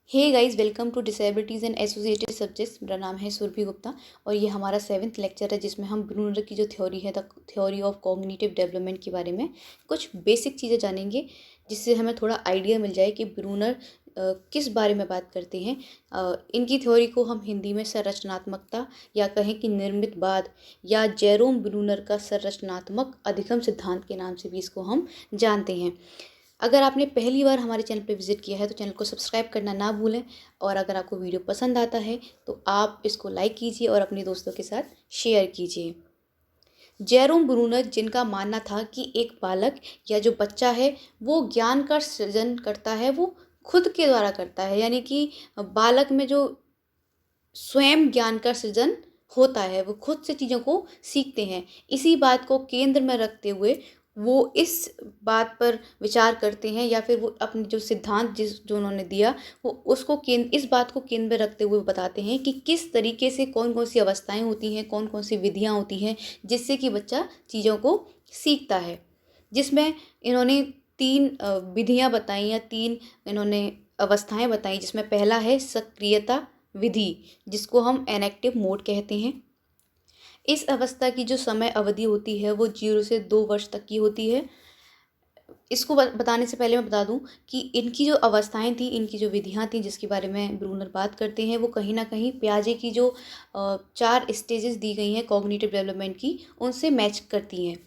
Hey guys, welcome to disabilities and associated subjects. मेरा नाम है सुरभि गुप्ता और ये हमारा 7th लेक्चर है जिसमें हम ब्रूनर की जो थ्योरी है, the theory of cognitive development के बारे में कुछ बेसिक चीज़ें जानेंगे, जिससे हमें थोड़ा आइडिया मिल जाए कि ब्रूनर किस बारे में बात करते हैं। इनकी थ्योरी को हम हिंदी में संरचनात्मकता या कहें कि निर्मितवाद या जेरोम ब्रूनर का संरचनात्मक अधिगम सिद्धांत के नाम से भी इसको हम जानते हैं। अगर आपने पहली बार हमारे चैनल पर विजिट किया है तो चैनल को सब्सक्राइब करना ना भूलें, और अगर आपको वीडियो पसंद आता है तो आप इसको लाइक कीजिए और अपने दोस्तों के साथ शेयर कीजिए। जेरोम ब्रूनर, जिनका मानना था कि एक बालक या जो बच्चा है वो ज्ञान का सृजन करता है, वो खुद के द्वारा करता है, यानी कि बालक में जो स्वयं ज्ञान का सृजन होता है, वो खुद से चीज़ों को सीखते हैं। इसी बात को केंद्र में रखते हुए वो इस बात पर विचार करते हैं, या फिर वो अपने जो सिद्धांत जो उन्होंने दिया, वो उसको केंद्र इस बात को केंद्र में रखते हुए बताते हैं कि किस तरीके से कौन कौन सी अवस्थाएं होती हैं, कौन कौन सी विधियां होती हैं, जिससे कि बच्चा चीज़ों को सीखता है। जिसमें इन्होंने 3 विधियां बताई या 3 इन्होंने अवस्थाएं बताई, जिसमें पहला है सक्रियता विधि, जिसको हम इनएक्टिव मोड कहते हैं। इस अवस्था की जो समय अवधि होती है वो 0 से 2 वर्ष तक की होती है। इसको बताने से पहले मैं बता दूं कि इनकी जो अवस्थाएं थी, इनकी जो विधियां थी जिसके बारे में ब्रूनर बात करते हैं, वो कहीं ना कहीं पियाजे की जो 4 स्टेजेस दी गई हैं कॉग्निटिव डेवलपमेंट की, उनसे मैच करती हैं।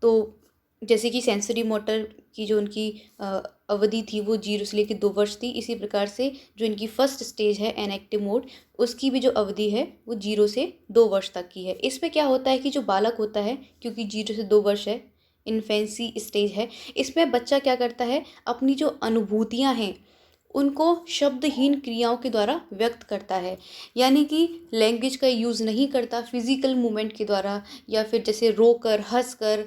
तो जैसे कि सेंसरी मोटर की जो उनकी अवधि थी वो 0 से लेकर 2 वर्ष थी, इसी प्रकार से जो इनकी फर्स्ट स्टेज है इनएक्टिव मोड, उसकी भी जो अवधि है वो 0 से 2 वर्ष तक की है। इसमें क्या होता है कि जो बालक होता है, क्योंकि 0 से 2 वर्ष है, इन्फेंसी स्टेज है, इसमें बच्चा क्या करता है, अपनी जो अनुभूतियाँ हैं उनको शब्दहीन क्रियाओं के द्वारा व्यक्त करता है। यानी कि लैंग्वेज का यूज़ नहीं करता, फिजिकल मूवमेंट के द्वारा या फिर जैसे रोकर, हंसकर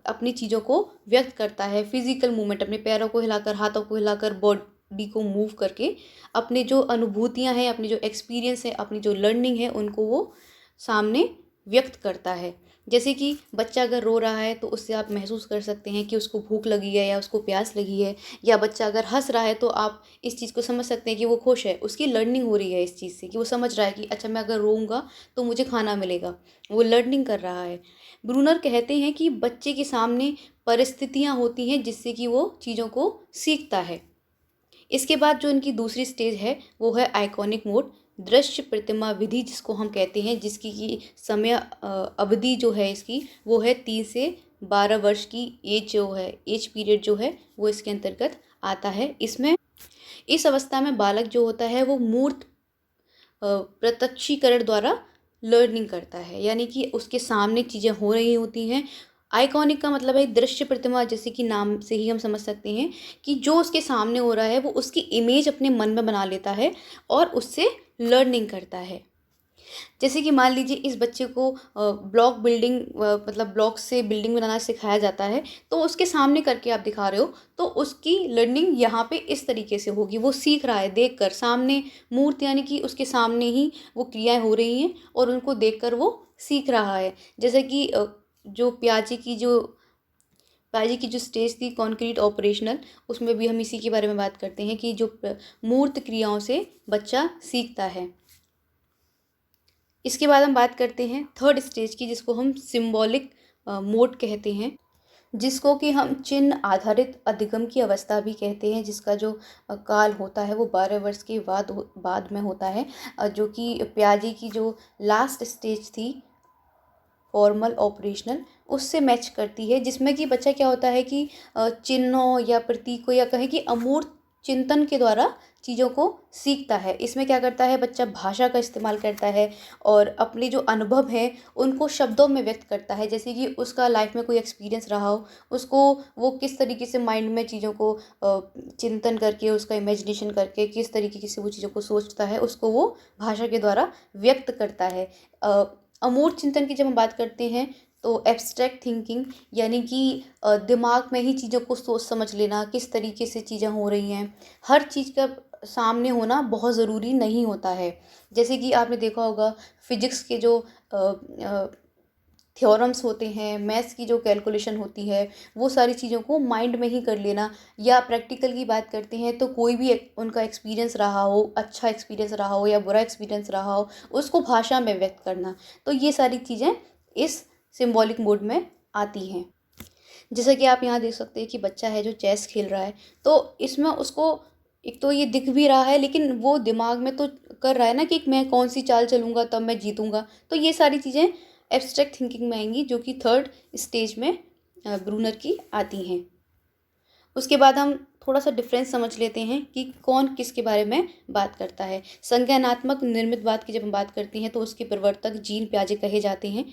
अपनी चीज़ों को व्यक्त करता है। फिजिकल मूवमेंट, अपने पैरों को हिलाकर, हाथों को हिलाकर, बॉडी को मूव करके अपने जो अनुभूतियां हैं, अपनी जो एक्सपीरियंस है, अपनी जो लर्निंग है, उनको वो सामने व्यक्त करता है। जैसे कि बच्चा अगर रो रहा है तो उससे आप महसूस कर सकते हैं कि उसको भूख लगी है या उसको प्यास लगी है, या बच्चा अगर हंस रहा है तो आप इस चीज़ को समझ सकते हैं कि वो खुश है, उसकी लर्निंग हो रही है इस चीज़ से, कि वो समझ रहा है कि अच्छा, मैं अगर रोऊंगा तो मुझे खाना मिलेगा, वो लर्निंग कर रहा है। ब्रूनर कहते हैं कि बच्चे के सामने परिस्थितियाँ होती हैं जिससे कि वो चीज़ों को सीखता है। इसके बाद जो इनकी दूसरी स्टेज है वो है आइकॉनिक मोड, दृश्य प्रतिमा विधि जिसको हम कहते हैं, जिसकी की समय अवधि जो है इसकी वो है 3 से 12 वर्ष की एज, जो है एज पीरियड जो है वो इसके अंतर्गत आता है। इसमें इस अवस्था में बालक जो होता है वो मूर्त प्रत्यक्षीकरण द्वारा लर्निंग करता है, यानी कि उसके सामने चीज़ें हो रही होती हैं। आइकॉनिक का मतलब है दृश्य प्रतिमा, जैसे कि नाम से ही हम समझ सकते हैं कि जो उसके सामने हो रहा है वो उसकी इमेज अपने मन में बना लेता है और उससे लर्निंग करता है। जैसे कि मान लीजिए इस बच्चे को ब्लॉक बिल्डिंग, मतलब ब्लॉक से बिल्डिंग बनाना सिखाया जाता है, तो उसके सामने करके आप दिखा रहे हो तो उसकी लर्निंग यहाँ पे इस तरीके से होगी, वो सीख रहा है देखकर, सामने मूर्त, यानी कि उसके सामने ही वो क्रियाएं हो रही हैं और उनको देखकर वो सीख रहा है। जैसे कि जो पियाजे की जो स्टेज थी कॉन्क्रीट ऑपरेशनल, उसमें भी हम इसी के बारे में बात करते हैं कि जो मूर्त क्रियाओं से बच्चा सीखता है। इसके बाद हम बात करते हैं थर्ड स्टेज की, जिसको हम सिंबॉलिक मोड कहते हैं, जिसको कि हम चिन्ह आधारित अधिगम की अवस्था भी कहते हैं, जिसका जो काल होता है वो 12 वर्ष के बाद में होता है। जो कि पियाजे की जो लास्ट स्टेज थी फॉर्मल ऑपरेशनल, उससे मैच करती है, जिसमें कि बच्चा क्या होता है कि चिन्हों या प्रतीकों या कहें कि अमूर्त चिंतन के द्वारा चीज़ों को सीखता है। इसमें क्या करता है, बच्चा भाषा का इस्तेमाल करता है और अपने जो अनुभव हैं उनको शब्दों में व्यक्त करता है। जैसे कि उसका लाइफ में कोई एक्सपीरियंस रहा हो, उसको वो किस तरीके से माइंड में चीज़ों को चिंतन करके, उसका इमेजिनेशन करके किस तरीके से वो चीज़ों को सोचता है, उसको वो भाषा के द्वारा व्यक्त करता है। अमूर्त चिंतन की जब हम बात करते हैं तो एब्स्ट्रैक्ट थिंकिंग, यानी कि दिमाग में ही चीज़ों को सोच समझ लेना, किस तरीके से चीज़ें हो रही हैं, हर चीज़ का सामने होना बहुत ज़रूरी नहीं होता है। जैसे कि आपने देखा होगा फिजिक्स के जो थ्योरम्स होते हैं, मैथ्स की जो कैलकुलेशन होती है, वो सारी चीज़ों को माइंड में ही कर लेना। या प्रैक्टिकल की बात करते हैं तो कोई भी उनका एक्सपीरियंस रहा हो, अच्छा एक्सपीरियंस रहा हो या बुरा एक्सपीरियंस रहा हो, उसको भाषा में व्यक्त करना। तो ये सारी चीज़ें इस सिंबॉलिक मोड में आती हैं। जैसा कि आप यहाँ देख सकते हैं कि बच्चा है जो चेस खेल रहा है, तो इसमें उसको एक तो ये दिख भी रहा है, लेकिन वो दिमाग में तो कर रहा है ना कि मैं कौन सी चाल चलूँगा तब मैं जीतूँगा। तो ये सारी चीज़ें एब्स्ट्रैक्ट थिंकिंग में आएंगी, जो कि थर्ड स्टेज में ब्रूनर की आती हैं। उसके बाद हम थोड़ा सा डिफरेंस समझ लेते हैं कि कौन किसके बारे में बात करता है। संज्ञानात्मक निर्मितवाद की जब हम बात करते हैं तो उसके प्रवर्तक जीन पियाजे कहे जाते हैं।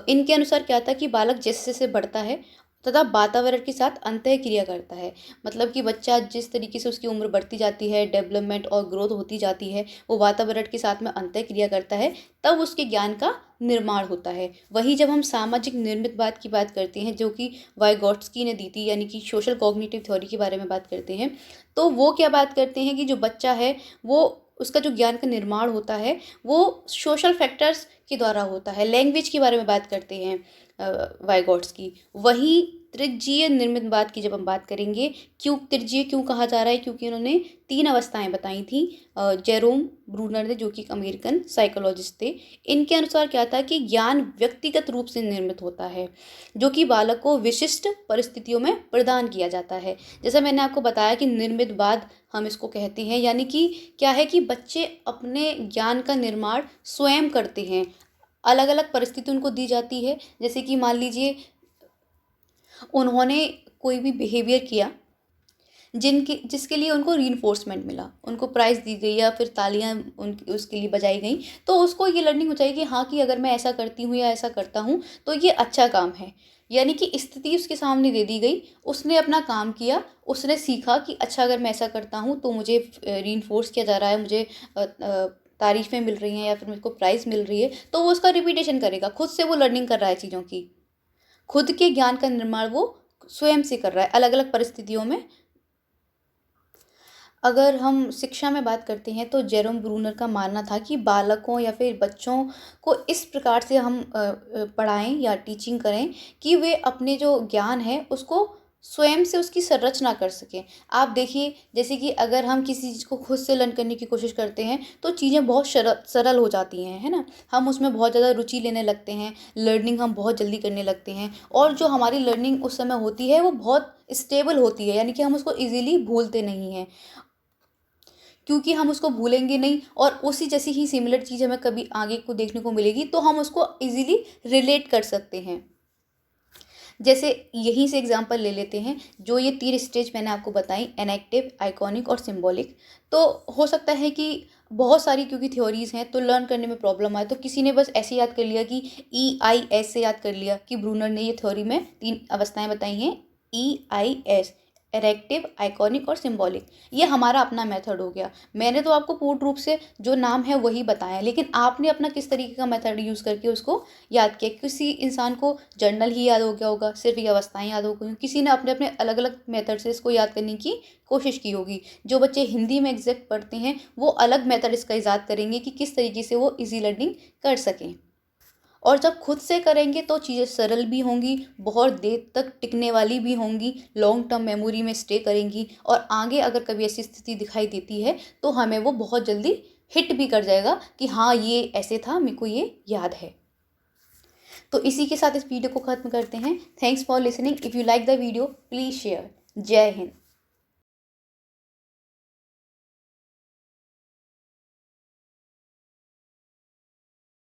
इनके अनुसार क्या था कि बालक जैसे जैसे बढ़ता है तथा वातावरण के साथ अंतःक्रिया करता है। मतलब कि बच्चा जिस तरीके से उसकी उम्र बढ़ती जाती है, डेवलपमेंट और ग्रोथ होती जाती है, वो वातावरण के साथ में अंतःक्रिया करता है, तब उसके ज्ञान का निर्माण होता है। वही जब हम सामाजिक निर्मितवाद की बात करते हैं, जो कि वाइगॉट्स्की ने दी थी, यानी कि सोशल कॉग्निटिव थ्योरी के बारे में बात करते हैं, तो वो क्या बात करते हैं कि जो बच्चा है वो उसका जो ज्ञान का निर्माण होता है वो सोशल फैक्टर्स के द्वारा होता है। लैंग्वेज के बारे में बात करते हैं वाइगॉट्स्की। वही त्रिज्यीय निर्मितवाद की जब हम बात करेंगे, क्यों त्रिज्यीय क्यों कहा जा रहा है, क्योंकि उन्होंने 3 अवस्थाएं बताई थी जेरोम ब्रूनर ने, जो कि एक अमेरिकन साइकोलॉजिस्ट थे। इनके अनुसार क्या था कि ज्ञान व्यक्तिगत रूप से निर्मित होता है, जो कि बालक को विशिष्ट परिस्थितियों में प्रदान किया जाता है। जैसा मैंने आपको बताया कि निर्मितवाद हम इसको कहते हैं, यानी कि क्या है कि बच्चे अपने ज्ञान का निर्माण स्वयं करते हैं। अलग अलग परिस्थिति उनको दी जाती है, जैसे कि मान लीजिए उन्होंने कोई भी बिहेवियर किया जिसके लिए उनको रीइंफोर्समेंट मिला, उनको प्राइज़ दी गई या फिर तालियां उसके लिए बजाई गई, तो उसको ये लर्निंग हो जाएगी हाँ कि अगर मैं ऐसा करती हूँ या ऐसा करता हूँ तो ये अच्छा काम है। यानी कि स्थिति उसके सामने दे दी गई, उसने अपना काम किया, उसने सीखा कि अच्छा अगर मैं ऐसा करता हूँ तो मुझे रीइंफोर्स किया जा रहा है, मुझे तारीफ़ें मिल रही हैं या फिर मुझको प्राइज़ मिल रही है, तो वो उसका रिपीटेशन करेगा। खुद से वो लर्निंग कर रहा है चीज़ों की, खुद के ज्ञान का निर्माण वो स्वयं से कर रहा है अलग अलग परिस्थितियों में। अगर हम शिक्षा में बात करते हैं तो जेरोम ब्रूनर का मानना था कि बालकों या फिर बच्चों को इस प्रकार से हम पढ़ाएं या टीचिंग करें कि वे अपने जो ज्ञान है उसको स्वयं से उसकी संरचना कर सकें। आप देखिए, जैसे कि अगर हम किसी चीज़ को खुद से लर्न करने की कोशिश करते हैं तो चीज़ें बहुत सरल हो जाती हैं, है ना। हम उसमें बहुत ज़्यादा रुचि लेने लगते हैं, लर्निंग हम बहुत जल्दी करने लगते हैं, और जो हमारी लर्निंग उस समय होती है वो बहुत स्टेबल होती है, यानी कि हम उसको ईजिली भूलते नहीं हैं, क्योंकि हम उसको भूलेंगे नहीं और उसी जैसी ही सिमिलर चीज़ हमें कभी आगे को देखने को मिलेगी तो हम उसको इजीली रिलेट कर सकते हैं। जैसे यहीं से एग्जांपल ले लेते हैं, जो ये 3 स्टेज मैंने आपको बताई, एनेक्टिव, आइकॉनिक और सिंबॉलिक। तो हो सकता है कि बहुत सारी क्योंकि थ्योरीज हैं तो लर्न करने में प्रॉब्लम आए, तो किसी ने बस ऐसे याद कर लिया कि EIS से याद कर लिया कि ब्रूनर ने ये थ्योरी में 3 अवस्थाएं बताई हैं, EIS, एरेक्टिव, आइकॉनिक और सिंबॉलिक। ये हमारा अपना मेथड हो गया। मैंने तो आपको पूर्ण रूप से जो नाम है वही बताया, लेकिन आपने अपना किस तरीके का मेथड यूज़ करके उसको याद किया। किसी इंसान को जर्नल ही याद हो गया होगा, सिर्फ ये अवस्थाएं याद हो गई, किसी ने अपने अपने अलग अलग मेथड से इसको याद करने की कोशिश की होगी। जो बच्चे हिंदी में एग्जैक्ट पढ़ते हैं वो अलग मेथड इसका ईजाद करेंगे कि किस तरीके से वो इजी लर्निंग कर सकें, और जब खुद से करेंगे तो चीज़ें सरल भी होंगी, बहुत देर तक टिकने वाली भी होंगी, लॉन्ग टर्म मेमोरी में स्टे करेंगी, और आगे अगर कभी ऐसी स्थिति दिखाई देती है तो हमें वो बहुत जल्दी हिट भी कर जाएगा कि हाँ ये ऐसे था, मेरे को ये याद है। तो इसी के साथ इस वीडियो को ख़त्म करते हैं। Thanks for listening. If you like the video please share. जय हिंद।